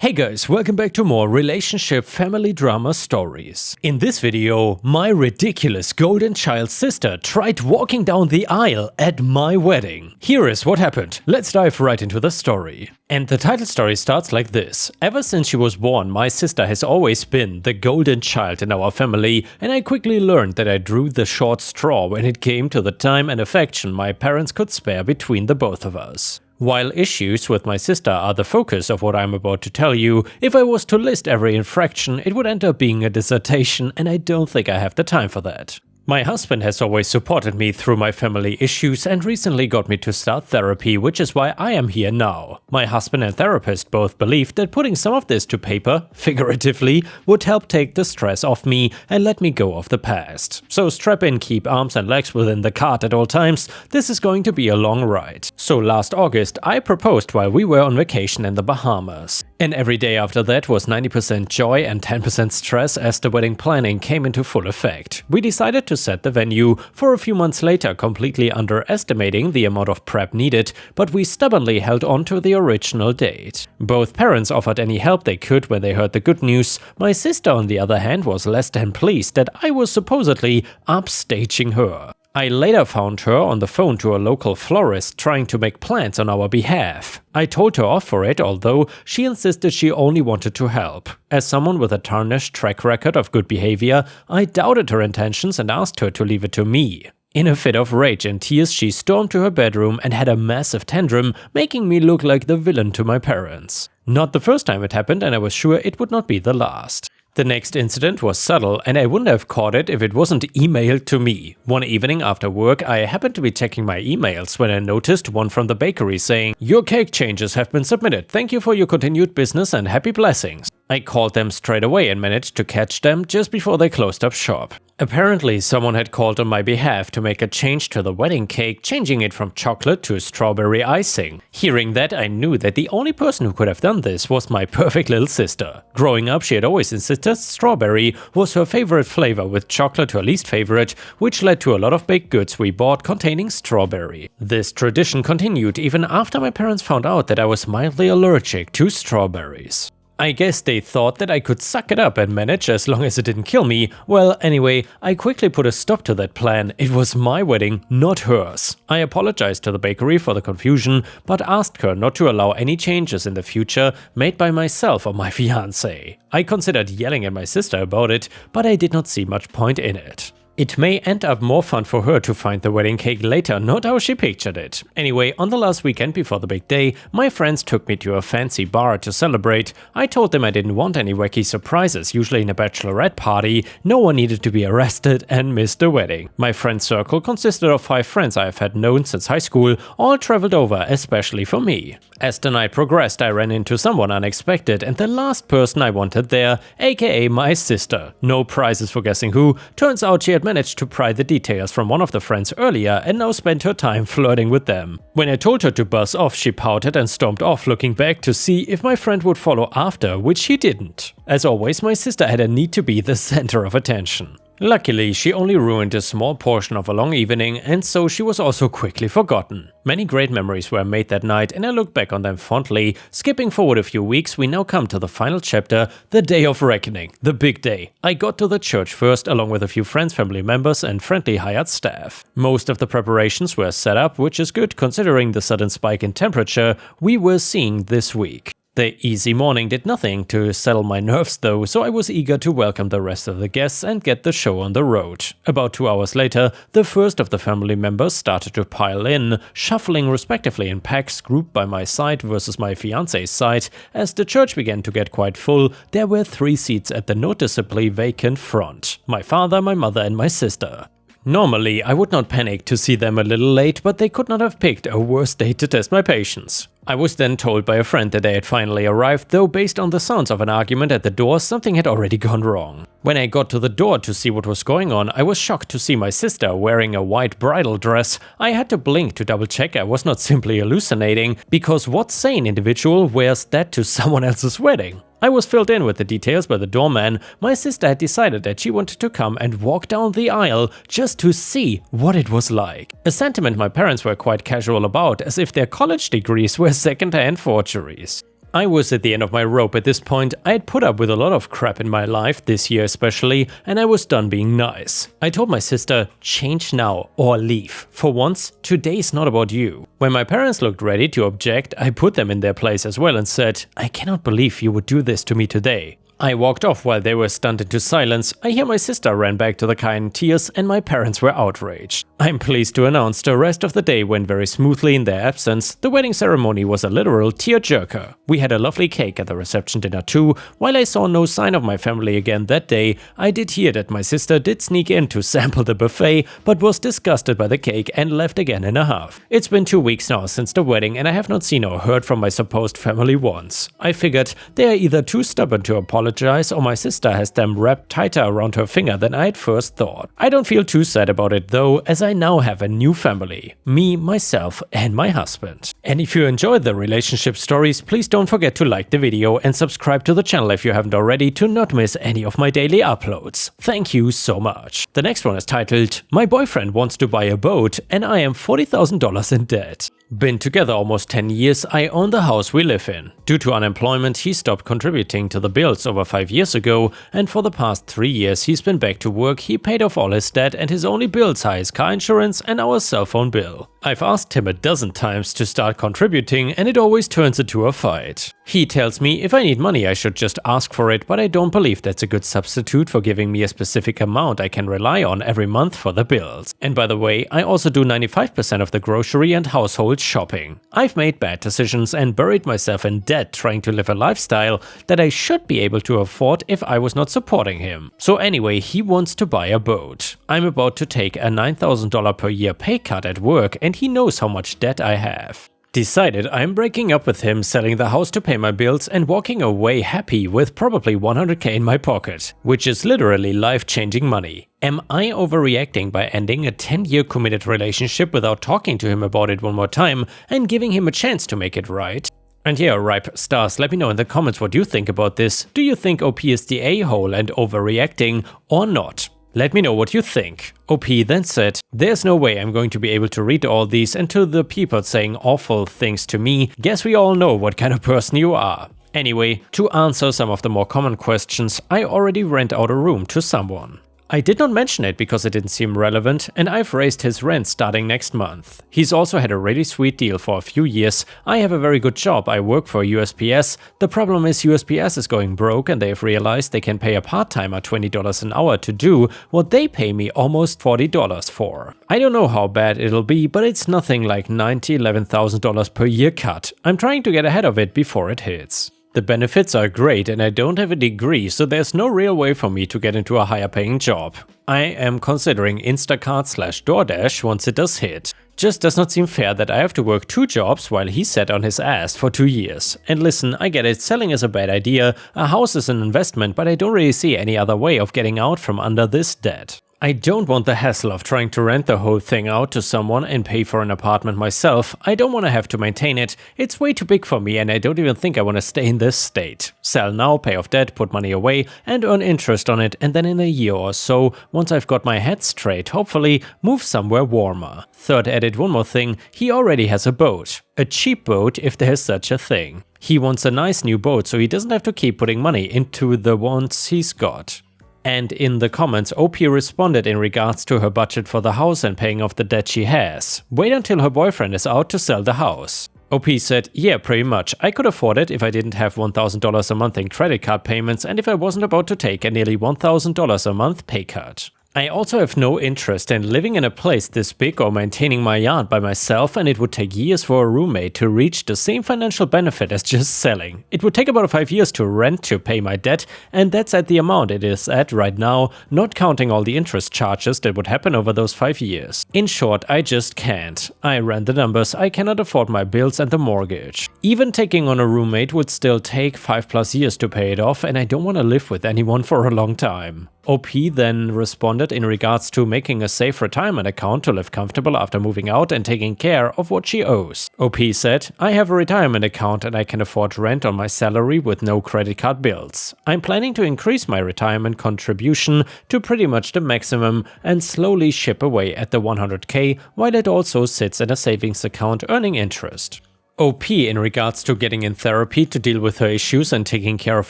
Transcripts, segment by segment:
Hey guys, welcome back to more relationship family drama stories. In this video, my ridiculous golden child sister tried walking down the aisle at my wedding. Here is what happened. Let's dive right into the story. And the title story starts like this. Ever since she was born, my sister has always been the golden child in our family, and I quickly learned that I drew the short straw when it came to the time and affection my parents could spare between the both of us. While issues with my sister are the focus of what I'm about to tell you, if I was to list every infraction, it would end up being a dissertation, and I don't think I have the time for that. My husband has always supported me through my family issues and recently got me to start therapy, which is why I am here now. My husband and therapist both believed that putting some of this to paper, figuratively, would help take the stress off me and let me go of the past. So strap in, keep arms and legs within the cart at all times, this is going to be a long ride. So last August, I proposed while we were on vacation in the Bahamas. And every day after that was 90% joy and 10% stress as the wedding planning came into full effect. We decided to set the venue for a few months later, completely underestimating the amount of prep needed, but we stubbornly held on to the original date. Both parents offered any help they could when they heard the good news. My sister, on the other hand, was less than pleased that I was supposedly upstaging her. I later found her on the phone to a local florist trying to make plans on our behalf. I told her off for it, although she insisted she only wanted to help. As someone with a tarnished track record of good behavior, I doubted her intentions and asked her to leave it to me. In a fit of rage and tears, she stormed to her bedroom and had a massive tantrum, making me look like the villain to my parents. Not the first time it happened, and I was sure it would not be the last. The next incident was subtle, and I wouldn't have caught it if it wasn't emailed to me. One evening after work, I happened to be checking my emails when I noticed one from the bakery saying, "Your cake changes have been submitted. Thank you for your continued business and happy blessings." I called them straight away and managed to catch them just before they closed up shop. Apparently, someone had called on my behalf to make a change to the wedding cake, changing it from chocolate to strawberry icing. Hearing that, I knew that the only person who could have done this was my perfect little sister. Growing up, she had always insisted strawberry was her favorite flavor, with chocolate her least favorite, which led to a lot of baked goods we bought containing strawberry. This tradition continued even after my parents found out that I was mildly allergic to strawberries. I guess they thought that I could suck it up and manage as long as it didn't kill me. Well, anyway, I quickly put a stop to that plan. It was my wedding, not hers. I apologized to the bakery for the confusion, but asked her not to allow any changes in the future made by myself or my fiancé. I considered yelling at my sister about it, but I did not see much point in it. It may end up more fun for her to find the wedding cake later, not how she pictured it. Anyway, on the last weekend before the big day, my friends took me to a fancy bar to celebrate. I told them I didn't want any wacky surprises, usually in a bachelorette party. No one needed to be arrested and miss the wedding. My friend circle consisted of 5 friends I have had known since high school, all traveled over especially for me. As the night progressed, I ran into someone unexpected and the last person I wanted there, aka my sister. No prizes for guessing who. Turns out she had managed to pry the details from one of the friends earlier and now spent her time flirting with them. When I told her to buzz off, she pouted and stormed off, looking back to see if my friend would follow after, which he didn't. As always, my sister had a need to be the center of attention. Luckily, she only ruined a small portion of a long evening, and so she was also quickly forgotten. Many great memories were made that night, and I look back on them fondly. Skipping forward a few weeks, we now come to the final chapter, the day of reckoning, the big day. I got to the church first, along with a few friends, family members, and friendly hired staff. Most of the preparations were set up, which is good considering the sudden spike in temperature we were seeing this week. The easy morning did nothing to settle my nerves though, so I was eager to welcome the rest of the guests and get the show on the road. About 2 hours later, the first of the family members started to pile in, shuffling respectively in packs grouped by my side versus my fiancé's side. As the church began to get quite full, there were 3 seats at the noticeably vacant front: my father, my mother, and my sister. Normally, I would not panic to see them a little late, but they could not have picked a worse date to test my patience. I was then told by a friend that they had finally arrived, though based on the sounds of an argument at the door, something had already gone wrong. When I got to the door to see what was going on, I was shocked to see my sister wearing a white bridal dress. I had to blink to double check I was not simply hallucinating, because what sane individual wears that to someone else's wedding? I was filled in with the details by the doorman. My sister had decided that she wanted to come and walk down the aisle just to see what it was like. A sentiment my parents were quite casual about, as if their college degrees were second-hand forgeries. I was at the end of my rope at this point. I had put up with a lot of crap in my life, this year especially, and I was done being nice. I told my sister, change now or leave. For once, today's not about you. When my parents looked ready to object, I put them in their place as well and said, I cannot believe you would do this to me today. I walked off while they were stunned into silence. I hear my sister ran back to the car in tears and my parents were outraged. I'm pleased to announce the rest of the day went very smoothly in their absence. The wedding ceremony was a literal tearjerker. We had a lovely cake at the reception dinner too. While I saw no sign of my family again that day, I did hear that my sister did sneak in to sample the buffet, but was disgusted by the cake and left again in a huff. It's been 2 weeks now since the wedding and I have not seen or heard from my supposed family once. I figured they are either too stubborn to apologize or my sister has them wrapped tighter around her finger than I had first thought. I don't feel too sad about it though, as I now have a new family. Me, myself and my husband. And if you enjoyed the relationship stories, please don't forget to like the video and subscribe to the channel if you haven't already to not miss any of my daily uploads. Thank you so much. The next one is titled, My boyfriend wants to buy a boat and I am $40,000 in debt. Been together almost 10 years, I own the house we live in. Due to unemployment, he stopped contributing to the bills over 5 years ago, and for the past 3 years he's been back to work. He paid off all his debt and his only bills are his car insurance and our cell phone bill. I've asked him a dozen times to start contributing and it always turns into a fight. He tells me if I need money I should just ask for it, but I don't believe that's a good substitute for giving me a specific amount I can rely on every month for the bills. And by the way, I also do 95% of the grocery and household shopping. I've made bad decisions and buried myself in debt trying to live a lifestyle that I should be able to afford if I was not supporting him. So anyway, he wants to buy a boat. I'm about to take a $9,000 per year pay cut at work and he knows how much debt I have. Decided I'm breaking up with him, selling the house to pay my bills and walking away happy with probably $100K in my pocket, which is literally life-changing money. Am I overreacting by ending a 10-year committed relationship without talking to him about it one more time and giving him a chance to make it right? And yeah, ripe stars, let me know in the comments what you think about this. Do you think OP is the a-hole and overreacting or not? Let me know what you think. OP then said, there's no way I'm going to be able to read all these, and to the people saying awful things to me, guess we all know what kind of person you are. Anyway, to answer some of the more common questions, I already rent out a room to someone. I did not mention it because it didn't seem relevant, and I've raised his rent starting next month. He's also had a really sweet deal for a few years. I have a very good job, I work for USPS. The problem is USPS is going broke and they've realized they can pay a part-timer $20 an hour to do what they pay me almost $40 for. I don't know how bad it'll be, but it's nothing like $11,000 per year cut. I'm trying to get ahead of it before it hits. The benefits are great and I don't have a degree, so there's no real way for me to get into a higher paying job. I am considering Instacart/DoorDash once it does hit. Just does not seem fair that I have to work 2 jobs while he sat on his ass for 2 years. And listen, I get it, selling is a bad idea, a house is an investment, but I don't really see any other way of getting out from under this debt. I don't want the hassle of trying to rent the whole thing out to someone and pay for an apartment myself. I don't want to have to maintain it. It's way too big for me and I don't even think I want to stay in this state. Sell now, pay off debt, put money away and earn interest on it, and then in a year or so, once I've got my head straight, hopefully move somewhere warmer. Third edit, one more thing, he already has a boat. A cheap boat if there's such a thing. He wants a nice new boat so he doesn't have to keep putting money into the ones he's got. And in the comments, OP responded in regards to her budget for the house and paying off the debt she has. Wait until her boyfriend is out to sell the house. OP said, yeah, pretty much. I could afford it if I didn't have $1,000 a month in credit card payments and if I wasn't about to take a nearly $1,000 a month pay cut. I also have no interest in living in a place this big or maintaining my yard by myself, and it would take years for a roommate to reach the same financial benefit as just selling. It would take about 5 years to rent to pay my debt, and that's at the amount it is at right now, not counting all the interest charges that would happen over those 5 years. In short, I just can't. I ran the numbers, I cannot afford my bills and the mortgage. Even taking on a roommate would still take 5+ years to pay it off, and I don't want to live with anyone for a long time. OP then responded in regards to making a safe retirement account to live comfortable after moving out and taking care of what she owes. OP said, I have a retirement account and I can afford rent on my salary with no credit card bills. I'm planning to increase my retirement contribution to pretty much the maximum and slowly chip away at the $100K while it also sits in a savings account earning interest. OP in regards to getting in therapy to deal with her issues and taking care of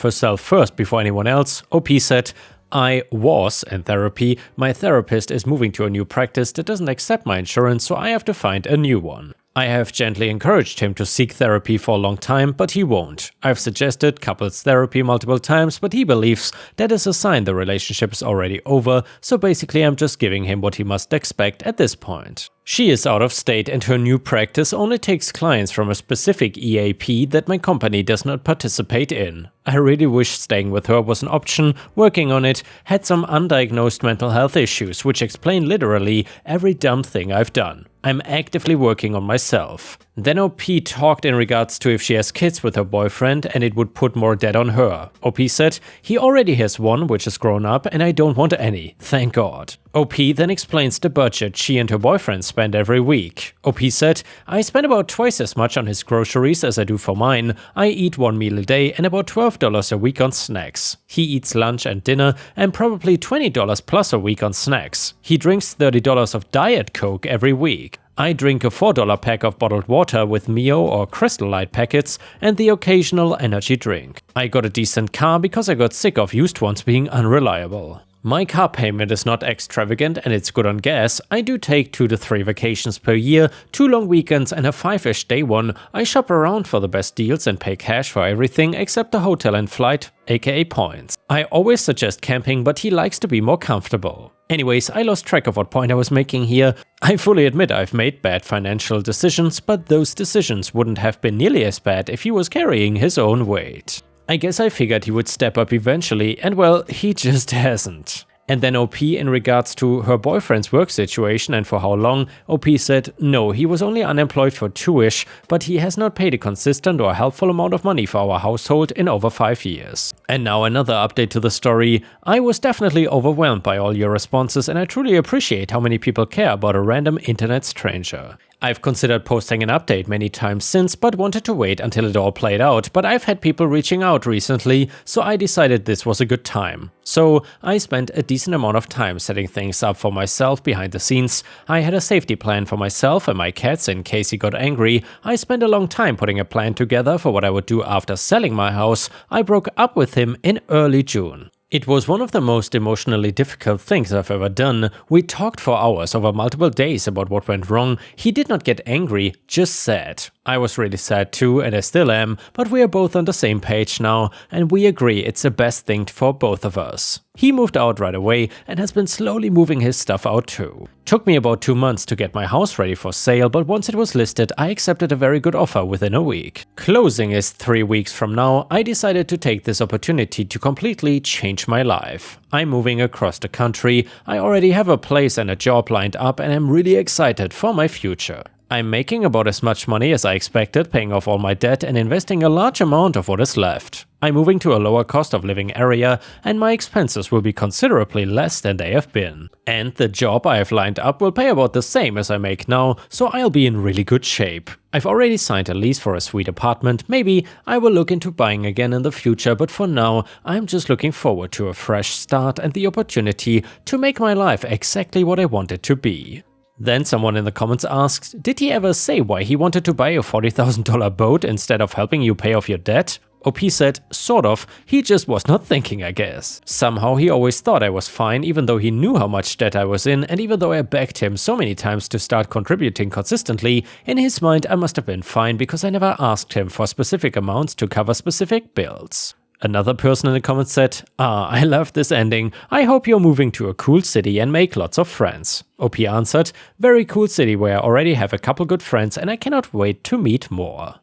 herself first before anyone else. OP said, I was in therapy. My therapist is moving to a new practice that doesn't accept my insurance, so I have to find a new one. I have gently encouraged him to seek therapy for a long time, but he won't. I've suggested couples therapy multiple times, but he believes that is a sign the relationship is already over, so basically I'm just giving him what he must expect at this point. She is out of state and her new practice only takes clients from a specific EAP that my company does not participate in. I really wish staying with her was an option, working on it, had some undiagnosed mental health issues which explain literally every dumb thing I've done. I'm actively working on myself. Then OP talked in regards to if she has kids with her boyfriend and it would put more debt on her. OP said, he already has one which is grown up and I don't want any, thank God. OP then explains the budget she and her boyfriend spend every week. OP said, I spend about twice as much on his groceries as I do for mine. I eat one meal a day and about $12 a week on snacks. He eats lunch and dinner and probably $20 plus a week on snacks. He drinks $30 of Diet Coke every week. I drink a $4 pack of bottled water with Mio or Crystal Light packets and the occasional energy drink. I got a decent car because I got sick of used ones being unreliable. My car payment is not extravagant and it's good on gas. I do take 2 to 3 vacations per year, 2 long weekends and a 5-ish day one. I shop around for the best deals and pay cash for everything except the hotel and flight, aka points. I always suggest camping, but he likes to be more comfortable. Anyways, I lost track of what point I was making here. I fully admit I've made bad financial decisions, but those decisions wouldn't have been nearly as bad if he was carrying his own weight. I guess I figured he would step up eventually, and well, he just hasn't. And then OP in regards to her boyfriend's work situation and for how long, OP said no, he was only unemployed for 2-ish, but he has not paid a consistent or helpful amount of money for our household in over 5 years. And now another update to the story. I was definitely overwhelmed by all your responses and I truly appreciate how many people care about a random internet stranger. I've considered posting an update many times since, but wanted to wait until it all played out, but I've had people reaching out recently, so I decided this was a good time. So I spent a decent amount of time setting things up for myself behind the scenes. I had a safety plan for myself and my cats in case he got angry. I spent a long time putting a plan together for what I would do after selling my house. I broke up with him in early June. It was one of the most emotionally difficult things I've ever done. We talked for hours over multiple days about what went wrong. He did not get angry, just sad. I was really sad too, and I still am, but we are both on the same page now, and we agree it's the best thing for both of us. He moved out right away and has been slowly moving his stuff out too. Took me about 2 months to get my house ready for sale, but once it was listed, I accepted a very good offer within a week. Closing is 3 weeks from now. I decided to take this opportunity to completely change my life. I'm moving across the country. I already have a place and a job lined up and I'm really excited for my future. I'm making about as much money as I expected, paying off all my debt and investing a large amount of what is left. I'm moving to a lower cost of living area and my expenses will be considerably less than they have been. And the job I have lined up will pay about the same as I make now, so I'll be in really good shape. I've already signed a lease for a sweet apartment. Maybe I will look into buying again in the future, but for now, I'm just looking forward to a fresh start and the opportunity to make my life exactly what I want it to be. Then someone in the comments asked, did he ever say why he wanted to buy a $40,000 boat instead of helping you pay off your debt? OP said, sort of, he just was not thinking, I guess. Somehow he always thought I was fine even though he knew how much debt I was in, and even though I begged him so many times to start contributing consistently, in his mind I must have been fine because I never asked him for specific amounts to cover specific bills. Another person in the comments said, I love this ending. I hope you're moving to a cool city and make lots of friends. OP answered, very cool city where I already have a couple good friends and I cannot wait to meet more.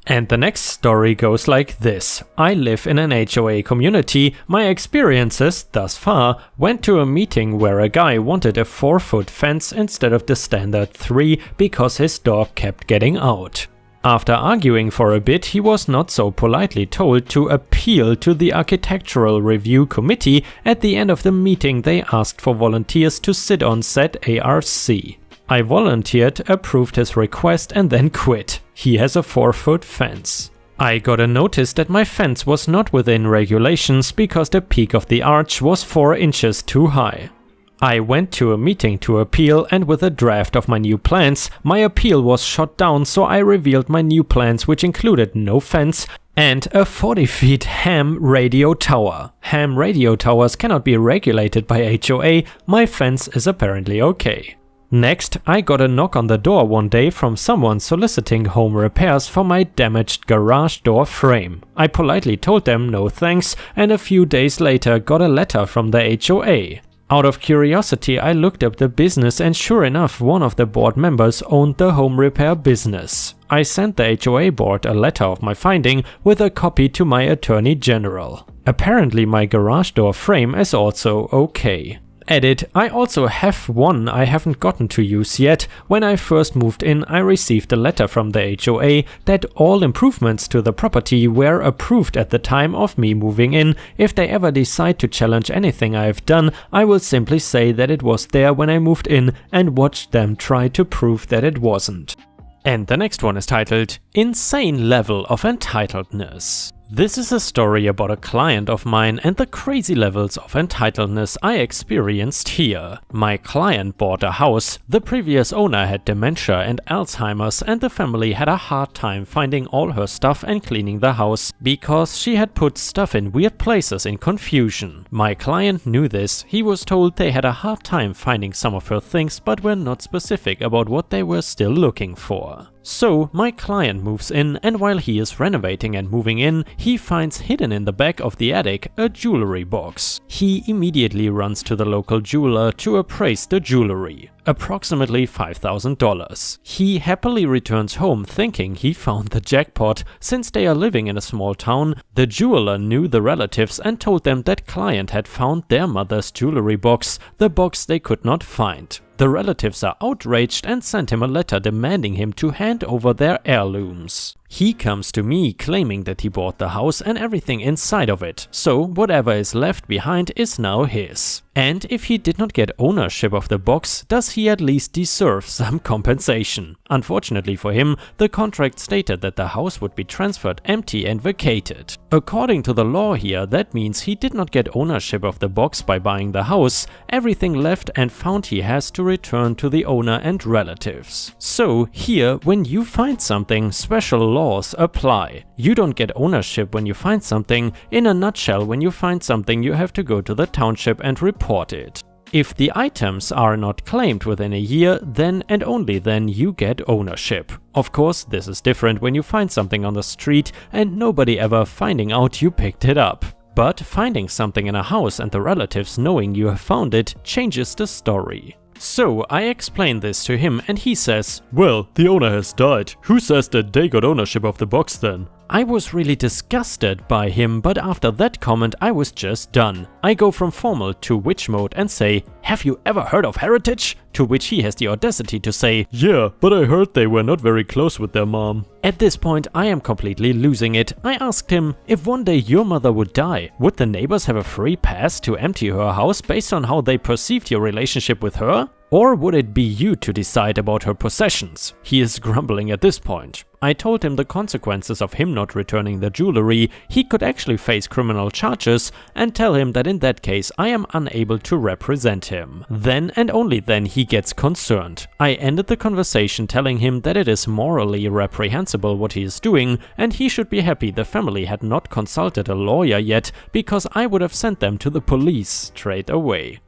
And the next story goes like this. I live in an HOA community. My experiences thus far went to a meeting where a guy wanted a 4-foot fence instead of the standard 3 because his dog kept getting out. After arguing for a bit, he was not so politely told to appeal to the Architectural Review Committee. At the end of the meeting, they asked for volunteers to sit on said ARC. I volunteered, approved his request and then quit. He has a 4-foot fence. I got a notice that my fence was not within regulations because the peak of the arch was 4 inches too high. I went to a meeting to appeal, and with a draft of my new plans, my appeal was shot down, so I revealed my new plans, which included no fence and a 40-feet ham radio tower. Ham radio towers cannot be regulated by HOA, my fence is apparently okay. Next, I got a knock on the door one day from someone soliciting home repairs for my damaged garage door frame. I politely told them no thanks, and a few days later got a letter from the HOA. Out of curiosity, I looked up the business, and sure enough, one of the board members owned the home repair business. I sent the HOA board a letter of my finding with a copy to my attorney general. Apparently my garage door frame is also okay. Edit, I also have one I haven't gotten to use yet. When I first moved in, I received a letter from the HOA that all improvements to the property were approved at the time of me moving in. If they ever decide to challenge anything I have done, I will simply say that it was there when I moved in and watch them try to prove that it wasn't. And the next one is titled, Insane Level of Entitledness. This is a story about a client of mine and the crazy levels of entitledness I experienced here. My client bought a house, the previous owner had dementia and Alzheimer's, and the family had a hard time finding all her stuff and cleaning the house because she had put stuff in weird places in confusion. My client knew this. He was told they had a hard time finding some of her things but were not specific about what they were still looking for. So my client moves in, and while he is renovating and moving in, he finds hidden in the back of the attic a jewelry box. He immediately runs to the local jeweler to appraise the jewelry. Approximately $5,000. He happily returns home thinking he found the jackpot. Since they are living in a small town, the jeweler knew the relatives and told them that client had found their mother's jewelry box, the box they could not find. The relatives are outraged and sent him a letter demanding him to hand over their heirlooms. He comes to me claiming that he bought the house and everything inside of it, so whatever is left behind is now his. And if he did not get ownership of the box, does he at least deserve some compensation? Unfortunately for him, the contract stated that the house would be transferred empty and vacated. According to the law here, that means he did not get ownership of the box by buying the house. Everything left and found he has to return to the owner and relatives. So here, when you find something, special laws apply. You don't get ownership when you find something. In a nutshell, when you find something, you have to go to the township and report it. If the items are not claimed within a year, then and only then you get ownership. Of course, this is different when you find something on the street and nobody ever finding out you picked it up. But finding something in a house and the relatives knowing you have found it changes the story. So I explain this to him and he says, "Well, the owner has died. Who says that they got ownership of the box then?" I was really disgusted by him, but after that comment I was just done. I go from formal to witch mode and say, "Have you ever heard of heritage?" To which he has the audacity to say, "Yeah, but I heard they were not very close with their mom." At this point I am completely losing it. I asked him, if one day your mother would die, would the neighbors have a free pass to empty her house based on how they perceived your relationship with her? Or would it be you to decide about her possessions? He is grumbling at this point. I told him the consequences of him not returning the jewelry. He could actually face criminal charges, and tell him that in that case I am unable to represent him. Then and only then he gets concerned. I ended the conversation telling him that it is morally reprehensible what he is doing, and he should be happy the family had not consulted a lawyer yet, because I would have sent them to the police straight away.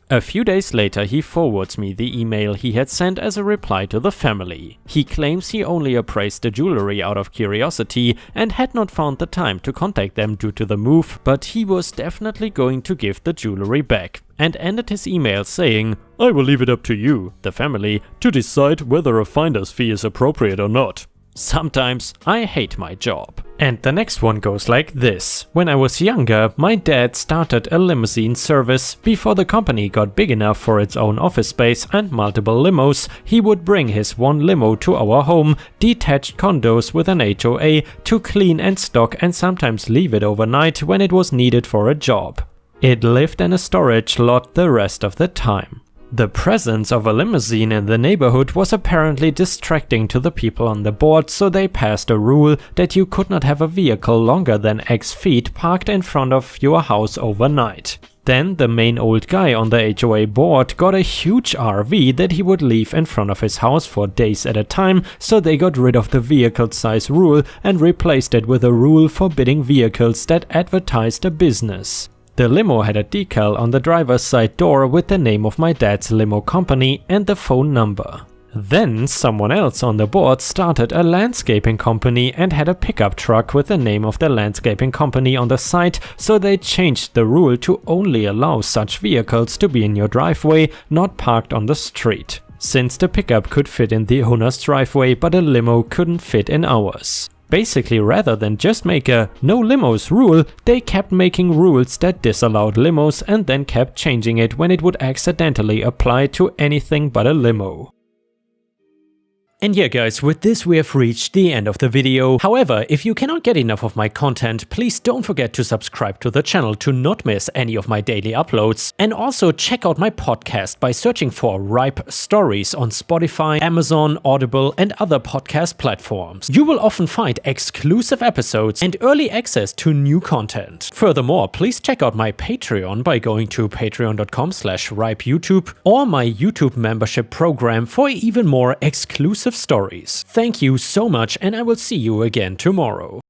A few days later he forwards me the email he had sent as a reply to the family. He claims he only appraised the jewelry out of curiosity and had not found the time to contact them due to the move, but he was definitely going to give the jewelry back. And ended his email saying, "I will leave it up to you, the family, to decide whether a finder's fee is appropriate or not." Sometimes I hate my job. And the next one goes like this. When I was younger, my dad started a limousine service. Before the company got big enough for its own office space and multiple limos, he would bring his one limo to our home, detached condos with an HOA, to clean and stock and sometimes leave it overnight when it was needed for a job. It lived in a storage lot the rest of the time. The presence of a limousine in the neighborhood was apparently distracting to the people on the board, so they passed a rule that you could not have a vehicle longer than X feet parked in front of your house overnight. Then the main old guy on the HOA board got a huge RV that he would leave in front of his house for days at a time, so they got rid of the vehicle size rule and replaced it with a rule forbidding vehicles that advertised a business. The limo had a decal on the driver's side door with the name of my dad's limo company and the phone number. Then someone else on the board started a landscaping company and had a pickup truck with the name of the landscaping company on the side, so they changed the rule to only allow such vehicles to be in your driveway, not parked on the street, since the pickup could fit in the owner's driveway but a limo couldn't fit in ours. Basically, rather than just make a no limos rule, they kept making rules that disallowed limos and then kept changing it when it would accidentally apply to anything but a limo. And yeah guys, with this we have reached the end of the video. However, if you cannot get enough of my content, please don't forget to subscribe to the channel to not miss any of my daily uploads. And also check out my podcast by searching for Ripe Stories on Spotify, Amazon, Audible and other podcast platforms. You will often find exclusive episodes and early access to new content. Furthermore, please check out my Patreon by going to patreon.com/ripeyoutube or my YouTube membership program for even more exclusive stories. Thank you so much, and I will see you again tomorrow.